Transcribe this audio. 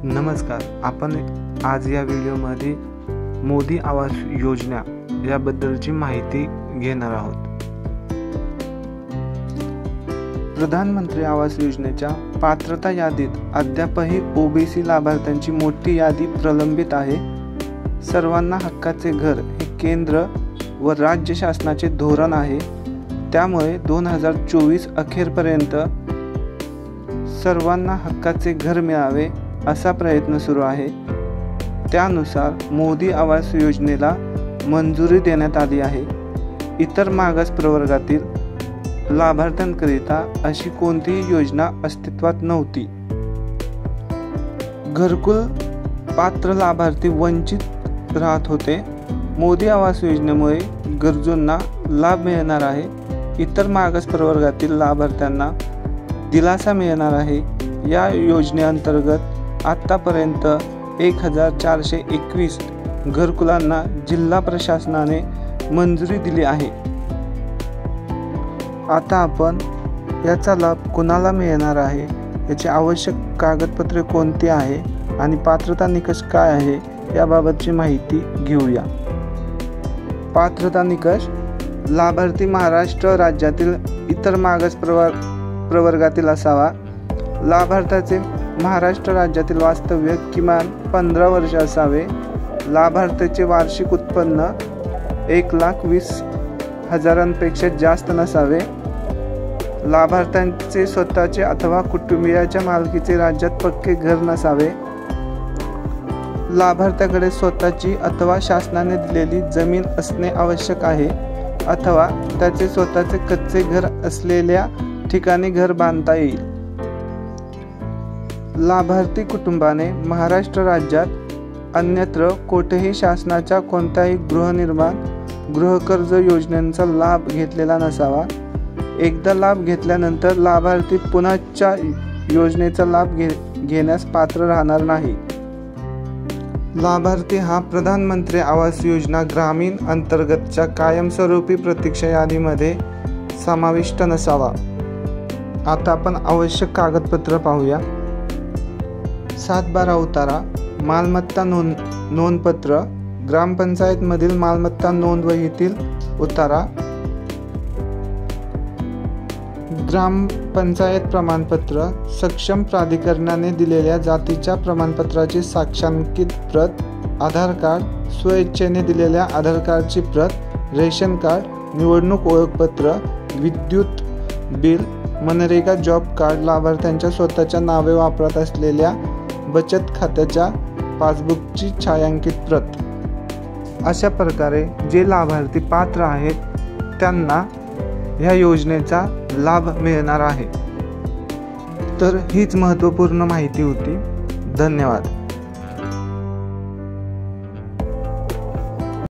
नमस्कार, आपण आज या व्हिडिओमध्ये मोदी आवास योजना याबद्दलची माहिती घेणार आहोत। प्रधानमंत्री आवास योजनेच्या पात्रता यादीत अद्यापही ओबीसी लाभार्थ्यांची मोठी यादी प्रलंबित आहे। सर्वांना हक्काचे घर हे केंद्र व राज्य शासनाचे धोरण आहे। त्यामुळे 2024 अखेरपर्यंत सर्वांना हक्काचे घर मिळावे असा प्रयत्न सुरू आहे। त्यानुसार मोदी आवास योजनेला मंजुरी देण्यात आली आहे। इतर मागास प्रवर्गातील लाभार्थ्यांकरिता अशी कोणतीही योजना अस्तित्वात नव्हती। घरकुल पात्र लाभार्थी वंचित राहत होते। मोदी आवास योजनेमुळे गरजूंना लाभ मिळणार आहे। इतर मागास प्रवर्गातील लाभार्थ्यांना दिलासा मिळणार आहे। या योजनेअंतर्गत आतापर्यंत 1421 घरकुलांना जिल्हा प्रशासनाने मंजुरी दिली आहे। आता आपण याचा लाभ कुणाला मिळणार आहे, याची आवश्यक कागदपत्रे कोणती आहे आणि पात्रता निकष काय आहे याबाबतची माहिती घेऊया। पात्रता निकष: लाभार्थी महाराष्ट्र राज्यातील इतर मागास प्रवर्गातील असावा। लाभार्थ्याचे महाराष्ट्र राज्यातील वास्तव्य किमान 15 वर्ष असावे। लाभार्थ्याचे वार्षिक उत्पन्न 1,20,000पेक्षा जास्त नसावे। लाभार्थ्यांचे स्वतःचे अथवा कुटुंबियाच्या मालकीचे राज्यात पक्के घर नसावे। लाभार्थ्याकडे स्वतःची अथवा शासनाने दिलेली जमीन असणे आवश्यक आहे, अथवा त्याचे स्वतःचे कच्चे घर असलेल्या ठिकाणी घर बांधता येईल। लाभार्थी कुटुंबाने महाराष्ट्र राज्यात अन्यत्र कोठेही शासनाच्या कोणत्याही गृहनिर्माण गृहकर्ज योजनेचा लाभ घेतलेला नसावा। एकदा लाभ घेतल्यानंतर लाभार्थी पुन्हाच्या योजनेचा लाभ घेण्यास पात्र राहणार नाही। लाभार्थी हा प्रधानमंत्री आवास योजना ग्रामीण अंतर्गतच्या कायमस्वरूपी प्रतीक्षा यादीमध्ये समाविष्ट नसावा। आता आपण आवश्यक कागदपत्र पाहूया। 7/12 उतारा, मालमत्ता नोंदपत्र, ग्रामपंचायत मधील मालमत्ता नोंद वहीतील उतारा, ग्रामपंचायत प्रमाणपत्र, सक्षम प्राधिकरणाने दिलेल्या जातीच्या प्रमाणपत्राची साक्षांकित प्रत, आधार कार्ड, स्वइच्छेने दिलेल्या आधार कार्डची प्रत, रेशन कार्ड, निवडणूक ओळखपत्र, विद्युत बिल, मनरेगा जॉब कार्ड, लाभार्थ्यांच्या स्वतःच्या नावे वापरत असलेल्या बचत खात्याच्या पासबुकची छायांकित प्रत। अशा प्रकारे जे लाभार्थी पात्र आहेत त्यांना ह्या योजनेचा लाभ मिळणार आहे। तर हीच महत्त्वपूर्ण माहिती होती। धन्यवाद।